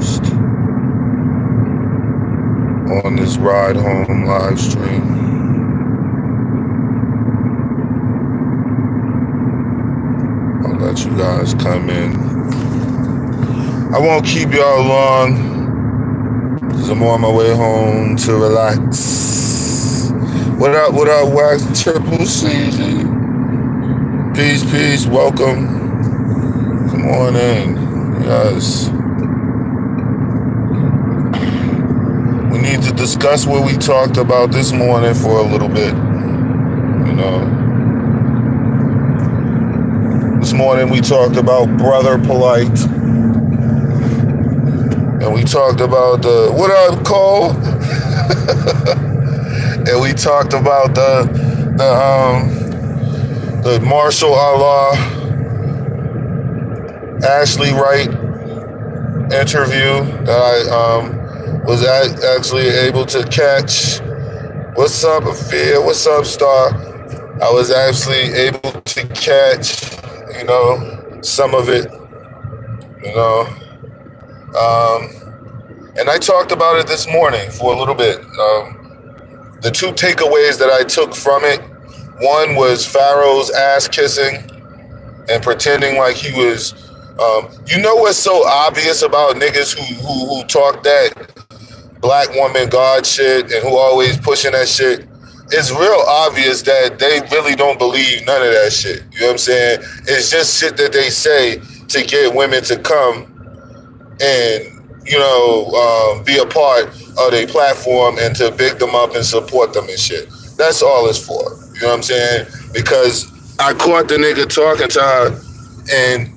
host on this ride home live stream. I'll let you guys come in. I won't keep y'all long because I'm on my way home to relax. What up, Wax Triple CG? Peace, welcome. Come on in, yes. We need to discuss what we talked about this morning for a little bit, you know. This morning we talked about Brother Polight. And we talked about the, what up, Cole? And we talked about the Marshall Allah, Ashley Wright interview that I was actually able to catch. What's up, Afia? What's up, Star? I was actually able to catch, you know, some of it, you know. And I talked about it this morning for a little bit. The two takeaways that I took from it, one was Pharaoh's ass kissing and pretending like he was, you know what's so obvious about niggas who talk that black woman God shit and who always pushing that shit? It's real obvious that they really don't believe none of that shit. You know what I'm saying? It's just shit that they say to get women to come and, you know, be a part of their platform and to big them up and support them and shit. That's all it's for. You know what I'm saying? Because I caught the nigga talking to her and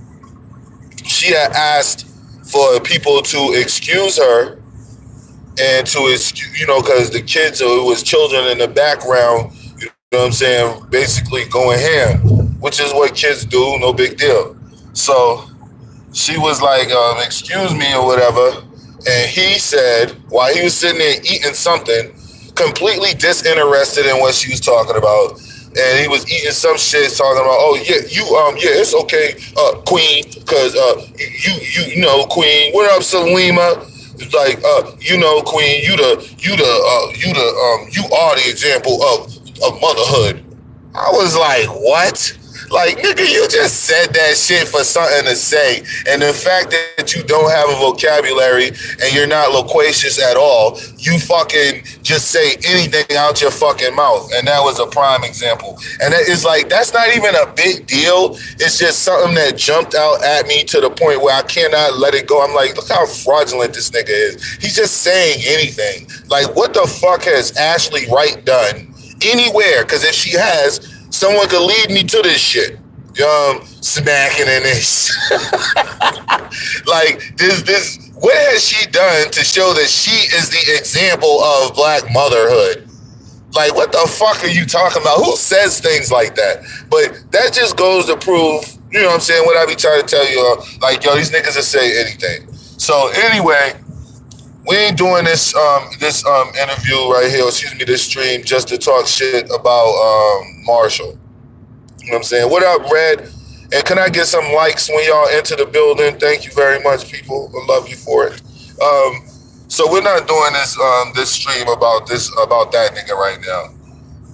she had asked for people to excuse her and to excuse, you know, because the kids, it was children in the background, you know what I'm saying, basically going ham, which is what kids do, no big deal. So she was like, excuse me or whatever. And he said, while he was sitting there eating something, completely disinterested in what she was talking about. And he was eating some shit talking about, oh, yeah, yeah, it's okay, Queen, because you know, Queen. What up, Salima? It's like, you know, Queen, you are the example of motherhood. I was like, what? Like, nigga, you just said that shit for something to say. And the fact that you don't have a vocabulary and you're not loquacious at all, you fucking just say anything out your fucking mouth. And that was a prime example. And it's like, that's not even a big deal. It's just something that jumped out at me to the point where I cannot let it go. I'm like, look how fraudulent this nigga is. He's just saying anything. Like, what the fuck has Ashley Wright done anywhere? Because if she has, someone could lead me to this shit. Smacking in this. Like, this, what has she done to show that she is the example of black motherhood? Like, what the fuck are you talking about? Who says things like that? But that just goes to prove, you know what I'm saying, what I be trying to tell you, like, yo, these niggas will say anything. So anyway, we ain't doing this interview right here, this stream, just to talk shit about Marshall. You know what I'm saying? What up, Red? And can I get some likes when y'all enter the building? Thank you very much, people. I love you for it. So we're not doing this stream about that nigga right now.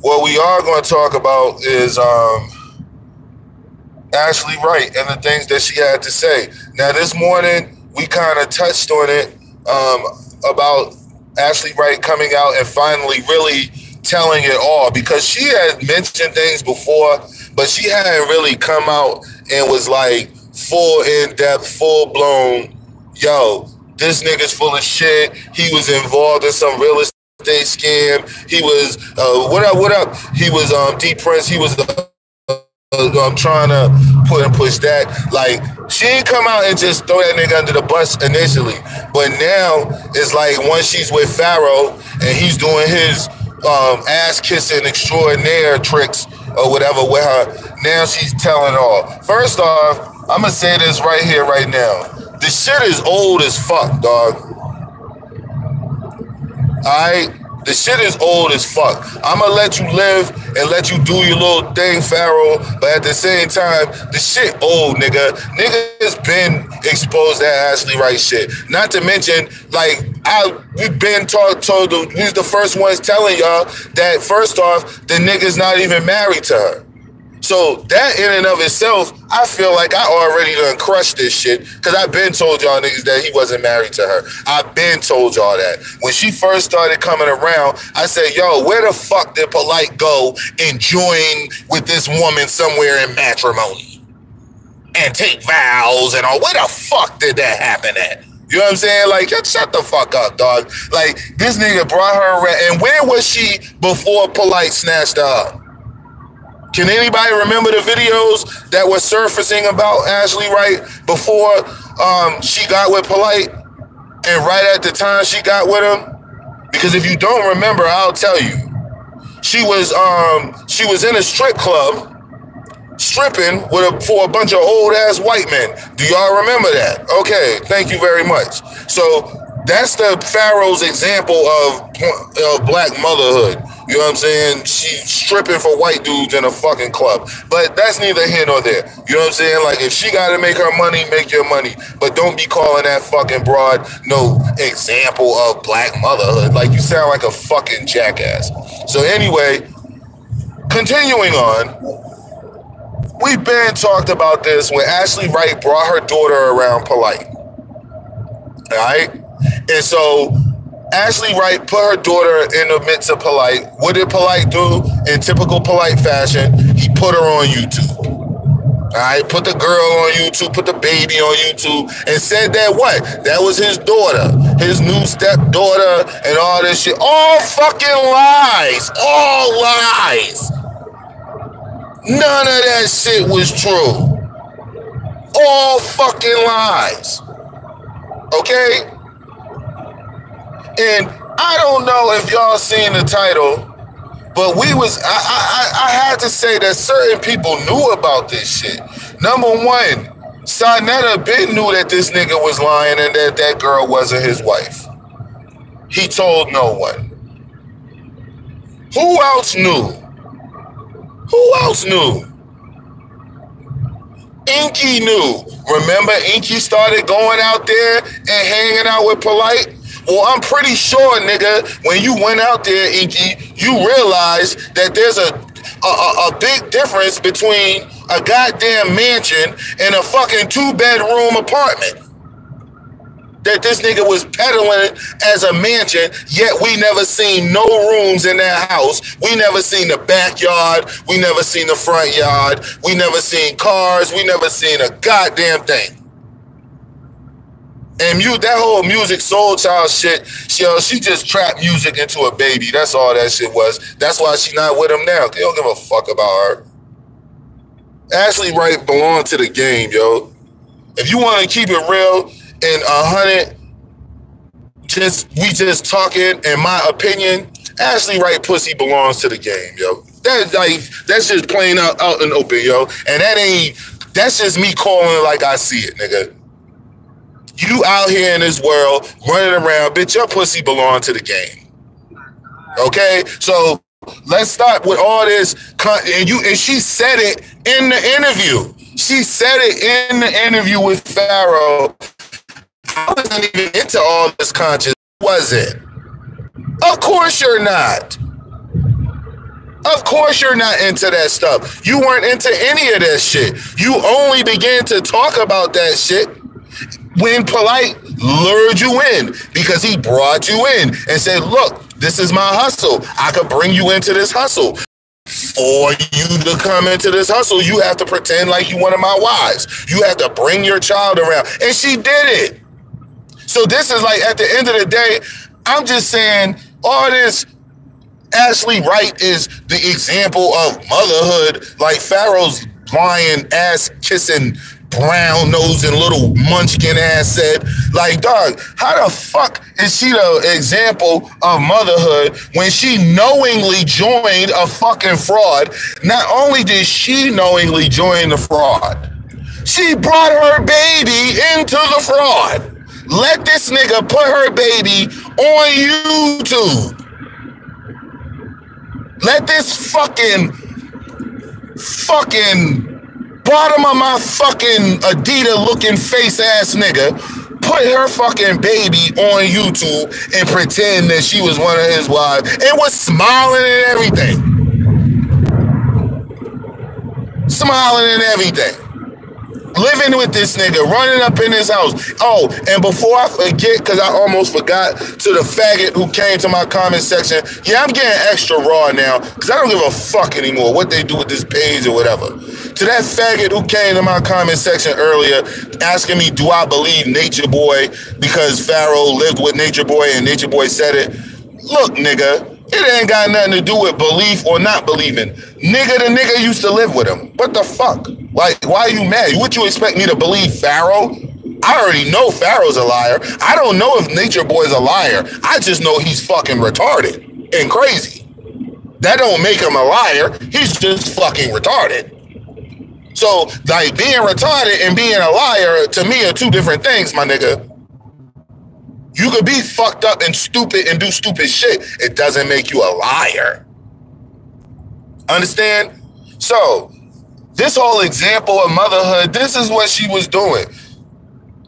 What we are going to talk about is Ashley Wright and the things that she had to say. Now, this morning, we kind of touched on it, about Ashley Wright coming out and finally really telling it all, because she had mentioned things before, but she hadn't really come out and was like full in-depth, full-blown, yo, this nigga's full of shit. He was involved in some real estate scam. He was, what up? He was D Prince. He was trying to push that. Like, she didn't come out and just throw that nigga under the bus initially. But now it's like once she's with Pharaoh and he's doing his ass kissing extraordinaire tricks or whatever with her, now she's telling all. First off, I'm gonna say this right here, right now. The shit is old as fuck, dog. Alright? The shit is old as fuck. I'ma let you live and let you do your little thing, Pharaoh, but at the same time, the shit old, nigga. Niggas been exposed to that Ashley Wright shit. Not to mention, like, we've been told we's the first ones telling y'all that, first off, the nigga's not even married to her. So that in and of itself, I feel like I already done crushed this shit because I've been told y'all niggas that he wasn't married to her. I've been told y'all that. When she first started coming around, I said, yo, where the fuck did Polight go and join with this woman somewhere in matrimony and take vows and all? Where the fuck did that happen at? You know what I'm saying? Like, shut the fuck up, dog. Like, this nigga brought her around. And where was she before Polight snatched her up? Can anybody remember the videos that were surfacing about Ashley Wright before she got with Polight and right at the time she got with him? Because if you don't remember, I'll tell you. She was in a strip club stripping for a bunch of old ass white men. Do y'all remember that? Okay, thank you very much. So that's the Pharaoh's example of black motherhood. You know what I'm saying? She's stripping for white dudes in a fucking club. But that's neither here nor there. You know what I'm saying? Like, if she got to make her money, make your money. But don't be calling that fucking broad no example of black motherhood. Like, you sound like a fucking jackass. So anyway, continuing on, we've been talked about this when Ashley Wright brought her daughter around Polight. All right? And so Ashley Wright put her daughter in the midst of Polight. What did Polight do? In typical Polight fashion, he put her on YouTube. All right, put the girl on YouTube, put the baby on YouTube, and said that what? That was his daughter, his new stepdaughter, and all this shit. All fucking lies. All lies. None of that shit was true. All fucking lies. Okay? And I don't know if y'all seen the title, but I had to say that certain people knew about this shit. Number one, Sarnetta Ben knew that this nigga was lying and that that girl wasn't his wife. He told no one. Who else knew? Who else knew? Enqi knew. Remember, Enqi started going out there and hanging out with Polight? Well, I'm pretty sure, nigga, when you went out there, Enqi, you realized that there's a big difference between a goddamn mansion and a fucking 2-bedroom apartment. That this nigga was peddling as a mansion, yet we never seen no rooms in that house. We never seen the backyard. We never seen the front yard. We never seen cars. We never seen a goddamn thing. And that whole music soul child shit, she just trapped music into a baby. That's all that shit was. That's why she not with him now. They don't give a fuck about her. Ashley Wright belonged to the game, yo. If you want to keep it real and 100, we just talking, in my opinion, Ashley Wright pussy belongs to the game, yo. That's just plain out and open, yo. And that's just me calling it like I see it, nigga. You out here in this world running around, bitch, your pussy belong to the game. Okay? So let's start with all this. And she said it in the interview. She said it in the interview with Pharaoh. I wasn't even into all this conscious, was it? Of course you're not. Of course you're not into that stuff. You weren't into any of that shit. You only began to talk about that shit when Polight lured you in, because he brought you in and said, look, this is my hustle. I could bring you into this hustle. For you to come into this hustle, you have to pretend like you one of my wives. You have to bring your child around. And she did it. So this is like, at the end of the day, I'm just saying all this Ashley Wright is the example of motherhood, like Pharaoh's lying, ass-kissing, brown-nosing little munchkin ass said. Like, dog, how the fuck is she the example of motherhood when she knowingly joined a fucking fraud? Not only did she knowingly join the fraud, she brought her baby into the fraud. Let this nigga put her baby on YouTube. Let this fucking bottom of my fucking Adidas looking face ass nigga put her fucking baby on YouTube and pretend that she was one of his wives and was smiling and everything. Smiling and everything. Living with this nigga, running up in his house. Oh, and before I forget, because I almost forgot, to the faggot who came to my comment section, yeah, I'm getting extra raw now, because I don't give a fuck anymore what they do with this page or whatever. To that faggot who came to my comment section earlier, asking me, do I believe Nature Boy because Pharaoh lived with Nature Boy and Nature Boy said it? Look, nigga, it ain't got nothing to do with belief or not believing. Nigga, the nigga used to live with him. What the fuck? Like, why are you mad? Would you expect me to believe Pharaoh? I already know Pharaoh's a liar. I don't know if Nature Boy's a liar. I just know he's fucking retarded and crazy. That don't make him a liar. He's just fucking retarded. So, like, being retarded and being a liar, to me, are two different things, my nigga. You could be fucked up and stupid and do stupid shit. It doesn't make you a liar. Understand? So, this whole example of motherhood, this is what she was doing.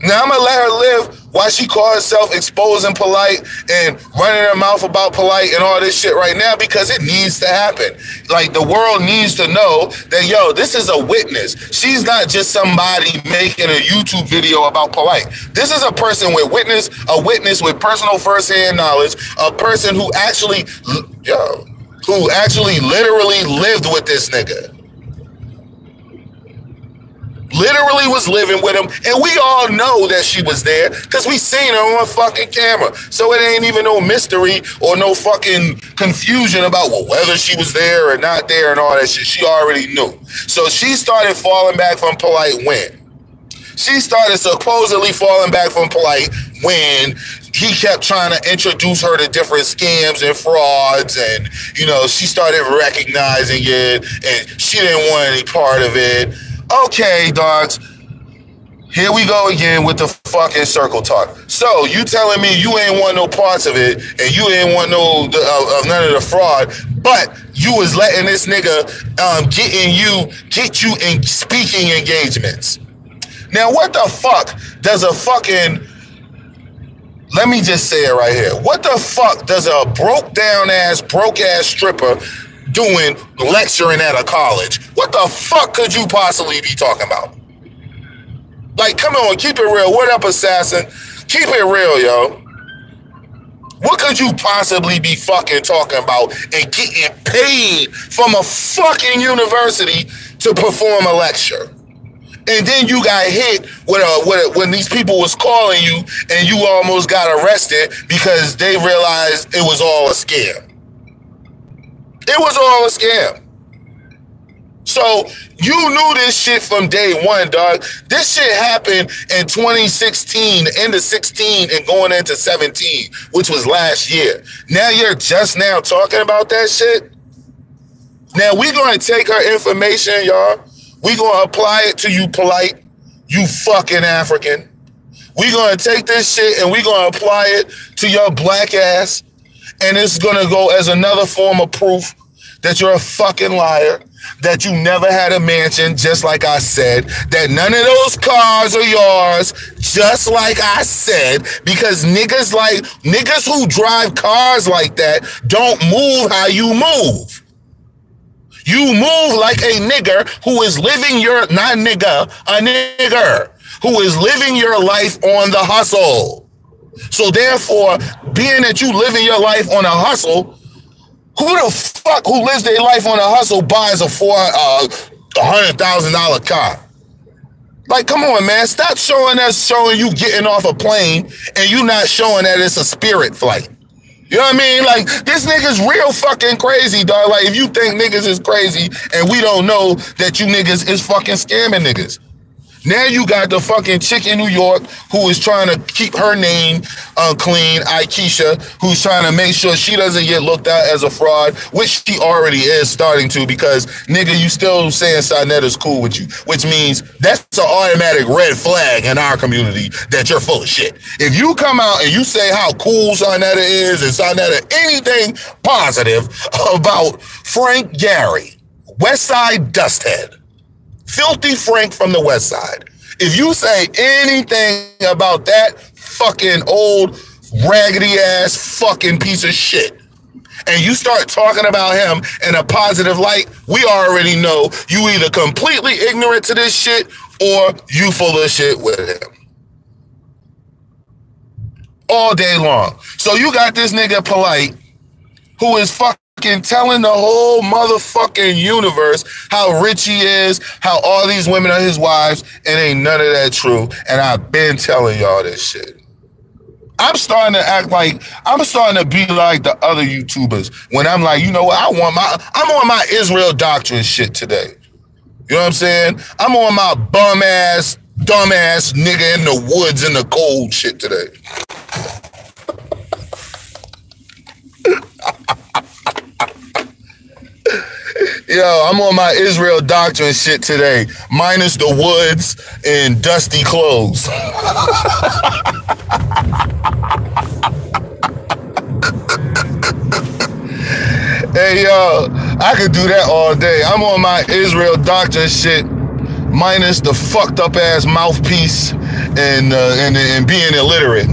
Now, I'm going to let her live while she calls herself exposing Polight and running her mouth about Polight and all this shit right now, because it needs to happen. Like, the world needs to know that, yo, this is a witness. She's not just somebody making a YouTube video about Polight. This is a person with witness, a witness with personal firsthand knowledge, a person who actually, literally lived with this nigga. Literally was living with him, and we all know that she was there because we seen her on fucking camera. So it ain't even no mystery or no fucking confusion about whether she was there or not there and all that shit. She already knew. So she started falling back from Polight when? She started supposedly falling back from Polight when he kept trying to introduce her to different scams and frauds, and, you know, she started recognizing it, and she didn't want any part of it. Okay, dogs, here we go again with the fucking circle talk. So you telling me you ain't want no parts of it and you ain't want none of the fraud, but you was letting this nigga get you in speaking engagements. Now, what the fuck does a fucking, let me just say it right here. What the fuck does a broke ass stripper doing lecturing at a college? What the fuck could you possibly be talking about? Like, come on, keep it real. What up, assassin? Keep it real, yo. What could you possibly be fucking talking about and getting paid from a fucking university to perform a lecture? And then you got hit when these people was calling you and you almost got arrested because they realized it was all a scam. It was all a scam. So you knew this shit from day one, dog. This shit happened in 2016, the end of 16 and going into 17, which was last year. Now you're just now talking about that shit? Now we're going to take her information, y'all. We're going to apply it to you, Polight, you fucking African. We're going to take this shit and we're going to apply it to your black ass. And it's going to go as another form of proof that you're a fucking liar, that you never had a mansion, just like I said, that none of those cars are yours, just like I said, because niggas who drive cars like that don't move how you move. You move like a nigger who is living your, not nigga, a nigger who is living your life on the hustle. So therefore, being that you living your life on a hustle, who the fuck who lives their life on a hustle buys a $100,000 car? Like, come on, man. Stop showing you getting off a plane and you not showing that it's a Spirit flight. You know what I mean? Like, this nigga's real fucking crazy, dog. Like, if you think niggas is crazy and we don't know that you niggas is fucking scamming niggas. Now you got the fucking chick in New York who is trying to keep her name clean, Ikesha, who's trying to make sure she doesn't get looked at as a fraud, which she already is starting to, because, nigga, you still saying Sonetta's cool with you, which means that's an automatic red flag in our community that you're full of shit. If you come out and you say how cool Sonetta is and Sonetta anything positive about Frank Gary, Westside Dusthead, Filthy Frank from the West Side. If you say anything about that fucking old raggedy ass fucking piece of shit and you start talking about him in a positive light, we already know you either completely ignorant to this shit or you full of shit with him. All day long. So you got this nigga Polight who is fucking telling the whole motherfucking universe how rich he is, how all these women are his wives, and ain't none of that true. And I've been telling y'all this shit. I'm starting to be like the other YouTubers when I'm like, you know what, I'm on my Israel doctrine shit today. You know what I'm saying? I'm on my bum ass, dumb ass nigga in the woods in the cold shit today. Yo, I'm on my Israel doctrine shit today, minus the woods and dusty clothes. Hey, yo, I could do that all day. I'm on my Israel doctrine shit, minus the fucked up ass mouthpiece and being illiterate.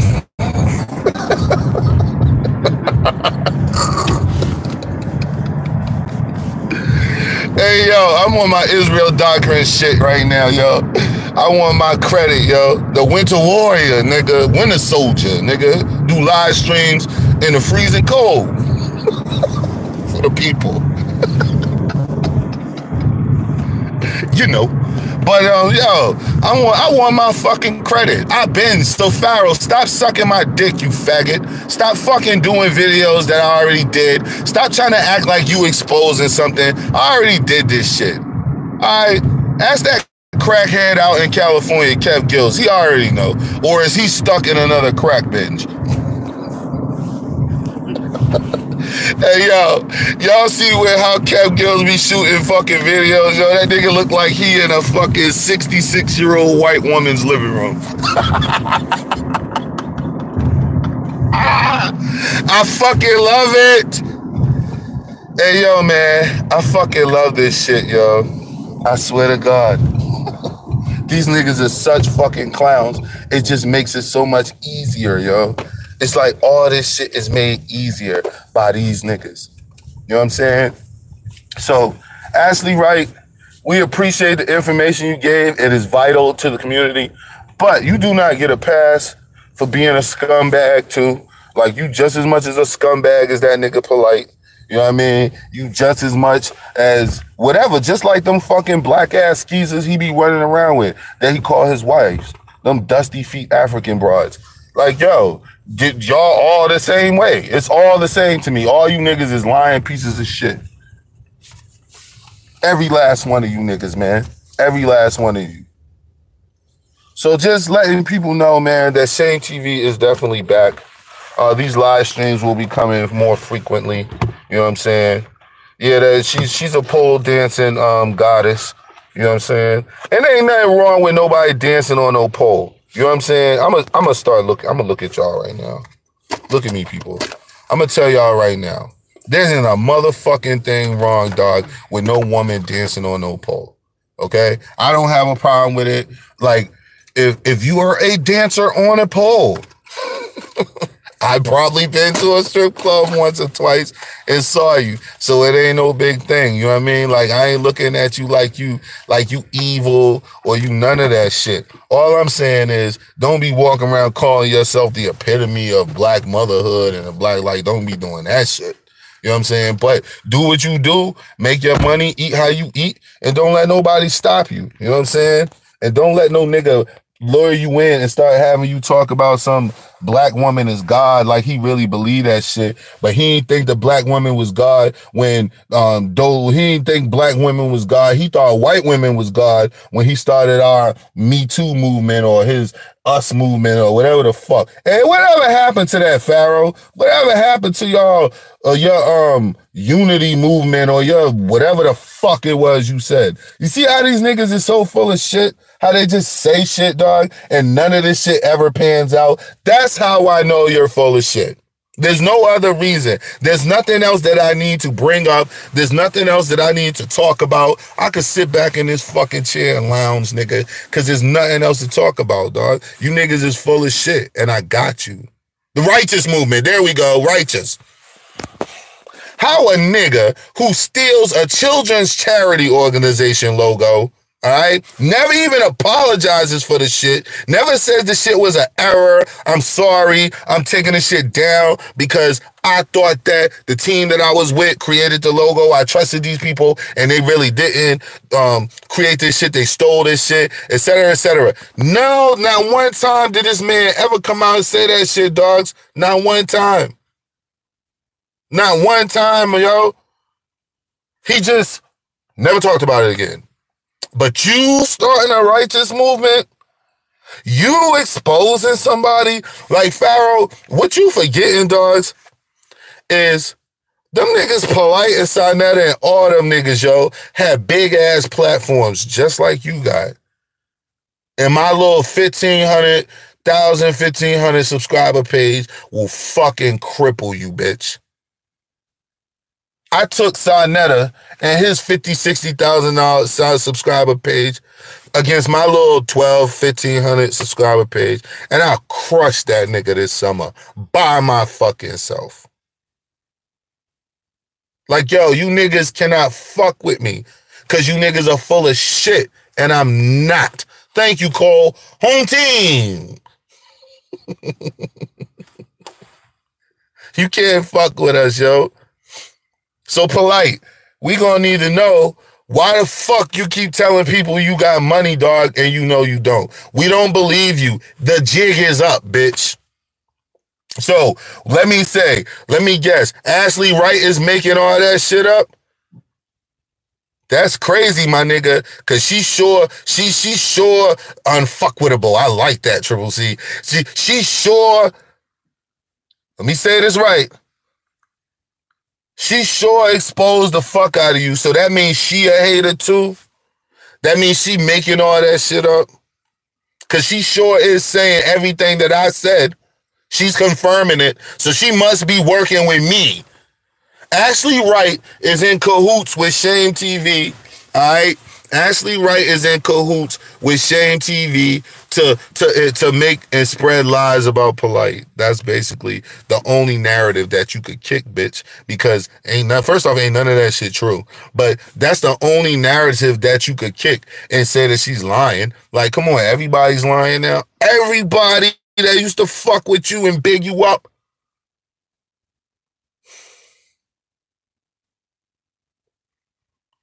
Hey, yo, I'm on my Israel doctrine shit right now, yo. I want my credit, yo. The Winter Warrior, nigga. Winter Soldier, nigga. Do live streams in the freezing cold. For the people. You know. But, yo, I want my fucking credit. So Pharaoh, stop sucking my dick, you faggot. Stop fucking doing videos that I already did. Stop trying to act like you exposing something. I already did this shit. All right? Ask that crackhead out in California, Kev Gills. He already know. Or is he stuck in another crack binge? Hey, yo, y'all see how Kev Gills be shooting fucking videos? Yo, that nigga look like he in a fucking 66-year-old white woman's living room. I fucking love it. Hey, yo, man, I fucking love this shit, yo. I swear to God. These niggas are such fucking clowns. It just makes it so much easier, yo. It's like all this shit is made easier by these niggas. You know what I'm saying? So, Ashley Wright, we appreciate the information you gave. It is vital to the community. But you do not get a pass for being a scumbag, too. Like, you just as much as a scumbag as that nigga Polight. You know what I mean? You just as much as whatever. Just like them fucking black-ass skeezers he be running around with that he call his wives. Them dusty feet African broads. Like, yo, y'all all the same way. It's all the same to me. All you niggas is lying pieces of shit. Every last one of you niggas, man. Every last one of you. So just letting people know, man, that Shame TV is definitely back. These live streams will be coming more frequently. You know what I'm saying? Yeah, she's a pole dancing goddess. You know what I'm saying? And there ain't nothing wrong with nobody dancing on no pole. You know what I'm saying? I'm gonna start looking. I'm gonna look at y'all right now. Look at me, people. I'm gonna tell y'all right now. There isn't a motherfucking thing wrong, dog, with no woman dancing on no pole. Okay? I don't have a problem with it. Like, if you are a dancer on a pole, I've probably been to a strip club once or twice and saw you. So it ain't no big thing. You know what I mean? Like, I ain't looking at you like you evil or you none of that shit. All I'm saying is don't be walking around calling yourself the epitome of black motherhood and a black, like, don't be doing that shit. You know what I'm saying? But do what you do, make your money, eat how you eat, and don't let nobody stop you. You know what I'm saying? And don't let no nigga lure you in and start having you talk about some black woman is God, like he really believed that shit. But he didn't think the black woman was God when though he didn't think black women was God. He thought white women was God when he started our Me Too movement or his Us movement or whatever the fuck. And whatever happened to that, Pharaoh? Whatever happened to y'all your unity movement or your whatever the fuck it was you said? You see how these niggas is so full of shit? How they just say shit, dog, and none of this shit ever pans out? That's how I know you're full of shit. There's no other reason. There's nothing else that I need to bring up. There's nothing else that I need to talk about. I could sit back in this fucking chair and lounge, nigga, because there's nothing else to talk about, dog. You niggas is full of shit, and I got you. The righteous movement. There we go. Righteous. How a nigga who steals a children's charity organization logo, all right, never even apologizes for the shit, never says the shit was an error, I'm sorry, I'm taking the shit down because I thought that the team that I was with created the logo, I trusted these people, and they really didn't create this shit, they stole this shit, etc., etc. No, not one time did this man ever come out and say that shit, dogs. Not one time. Not one time, yo. He just never talked about it again. But you starting a righteous movement, you exposing somebody like Pharaoh, what you forgetting, dogs, is them niggas Polight and Sonetta and all them niggas, yo, have big ass platforms just like you got. And my little 1,500 subscriber page will fucking cripple you, bitch. I took Sonetta and his 50, 60,000 subscriber page against my little 1,500 subscriber page, and I'll crush that nigga this summer by my fucking self. Like, yo, you niggas cannot fuck with me because you niggas are full of shit, and I'm not. Thank you, Cole. Home team. You can't fuck with us, yo. So Polight, we gonna need to know why the fuck you keep telling people you got money, dog, and you know you don't. We don't believe you. The jig is up, bitch. So let me guess, Ashley Wright is making all that shit up? That's crazy, my nigga, because she's sure unfuckwittable. I like that, Triple C. She's sure, let me say this right. She sure exposed the fuck out of you, so that means she a hater too? That means she making all that shit up? Because she sure is saying everything that I said. She's confirming it, so she must be working with me. Ashley Wright is in cahoots with Shame TV, all right? Ashley Wright is in cahoots with Shame TV to make and spread lies about Polight. That's basically the only narrative that you could kick, bitch, because first off, ain't none of that shit true. But that's the only narrative that you could kick and say that she's lying. Like, come on, everybody's lying now. Everybody that used to fuck with you and big you up.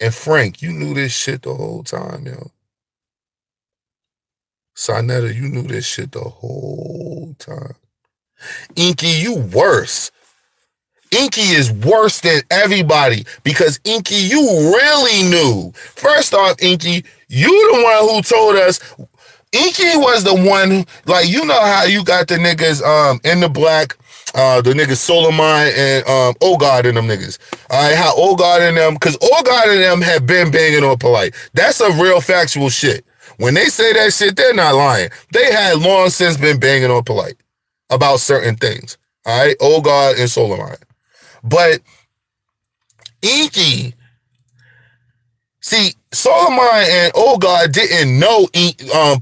And Frank, you knew this shit the whole time, yo. Sonetta, you knew this shit the whole time. Enqi, you worse. Enqi is worse than everybody because Enqi, you really knew. First off, Enqi, you the one who told us. Enqi was the one, like, you know how you got the niggas in the black, the niggas Solomon and Ogard and them niggas. All right, how Ogard and them, because Ogard and them have been banging on Polight. That's a real factual shit. When they say that shit, they're not lying. They had long since been banging on Polight about certain things. All right, Ogard and Solomon. But Enqi, see, Solomon and Ogard didn't know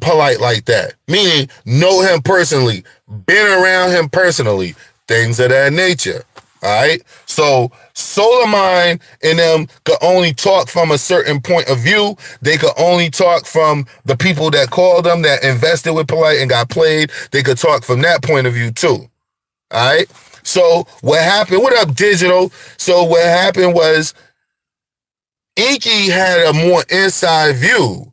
Polight like that, meaning know him personally, been around him personally, things of that nature. All right, so Solomon and them could only talk from a certain point of view. They could only talk from the people that called them, that invested with Polight and got played. They could talk from that point of view too. All right, so what happened? What up, Digital? So what happened was Enqi had a more inside view.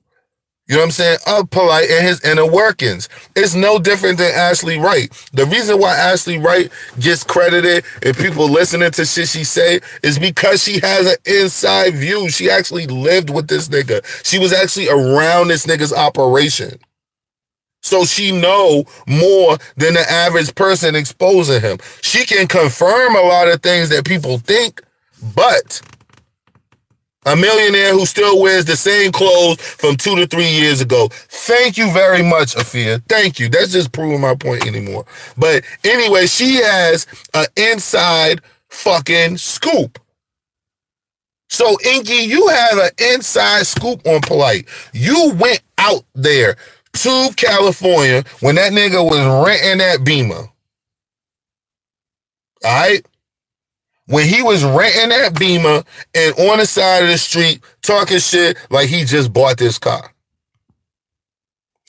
You know what I'm saying? Of Polight and his inner workings. It's no different than Ashley Wright. The reason why Ashley Wright gets credited and people listening to shit she say is because she has an inside view. She actually lived with this nigga. She was actually around this nigga's operation. So she know more than the average person exposing him. She can confirm a lot of things that people think, but a millionaire who still wears the same clothes from 2 to 3 years ago. Thank you very much, Afia. Thank you. That's just proving my point anymore. But anyway, she has an inside fucking scoop. So, Enqi, you have an inside scoop on Polight. You went out there to California when that nigga was renting that Beamer. All right? When he was renting that Beamer and on the side of the street talking shit like he just bought this car.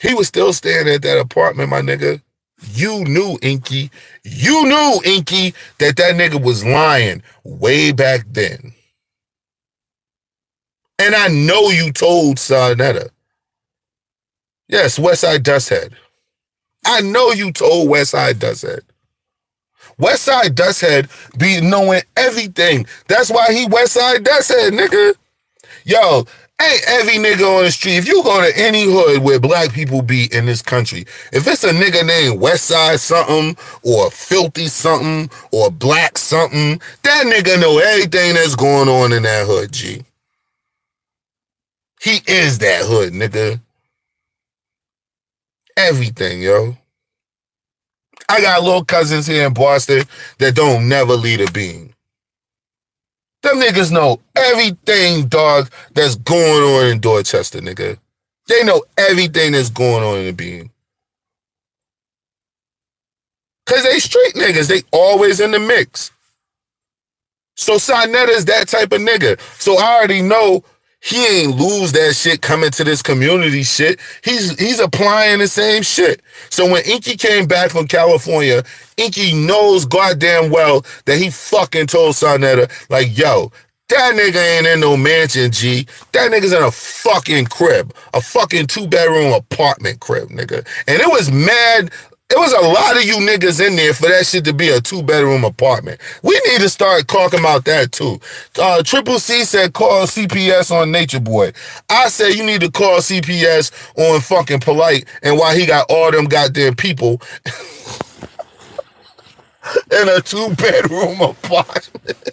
He was still staying at that apartment, my nigga. You knew, Enqi. You knew, Enqi, that nigga was lying way back then. And I know you told Sarnetta. Yes, Westside Dusthead. I know you told Westside Dusthead. Westside Dusthead be knowing everything. That's why he Westside Dusthead, nigga. Yo, ain't every nigga on the street. If you go to any hood where black people be in this country, if it's a nigga named Westside something or Filthy something or Black something, that nigga know everything that's going on in that hood, G. He is that hood, nigga. Everything, yo. I got little cousins here in Boston that don't never lead a beam. Them niggas know everything, dog, that's going on in Dorchester, nigga. They know everything that's going on in the beam. Because they street niggas. They always in the mix. So Sarnetta's that type of nigga. So I already know he ain't lose that shit coming to this community shit. He's applying the same shit. So when Enqi came back from California, Enqi knows goddamn well that he fucking told Sarnetta, like, yo, that nigga ain't in no mansion, G. That nigga's in a fucking crib. A fucking 2-bedroom apartment crib, nigga. And it was mad. It was a lot of you niggas in there for that shit to be a 2-bedroom apartment. We need to start talking about that too. Triple C said call CPS on Nature Boy. I said you need to call CPS on fucking Polight and why he got all them goddamn people in a 2-bedroom apartment.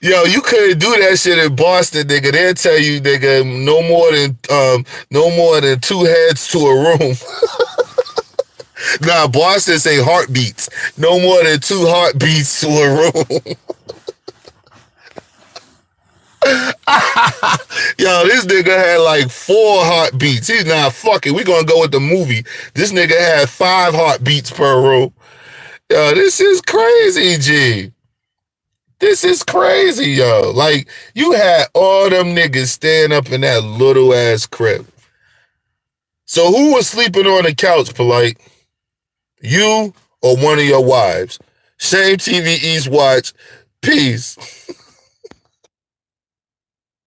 Yo, you couldn't do that shit in Boston, nigga. They'll tell you, nigga, no more than 2 heads to a room. Nah, Boston say heartbeats. No more than 2 heartbeats to a room. Yo, this nigga had like 4 heartbeats. He's not fucking. We gonna go with the movie. This nigga had 5 heartbeats per room. Yo, this is crazy, G. This is crazy, yo. Like, you had all them niggas staying up in that little ass crib. So who was sleeping on the couch, Polight? You or one of your wives? Shame TV East watch. Peace.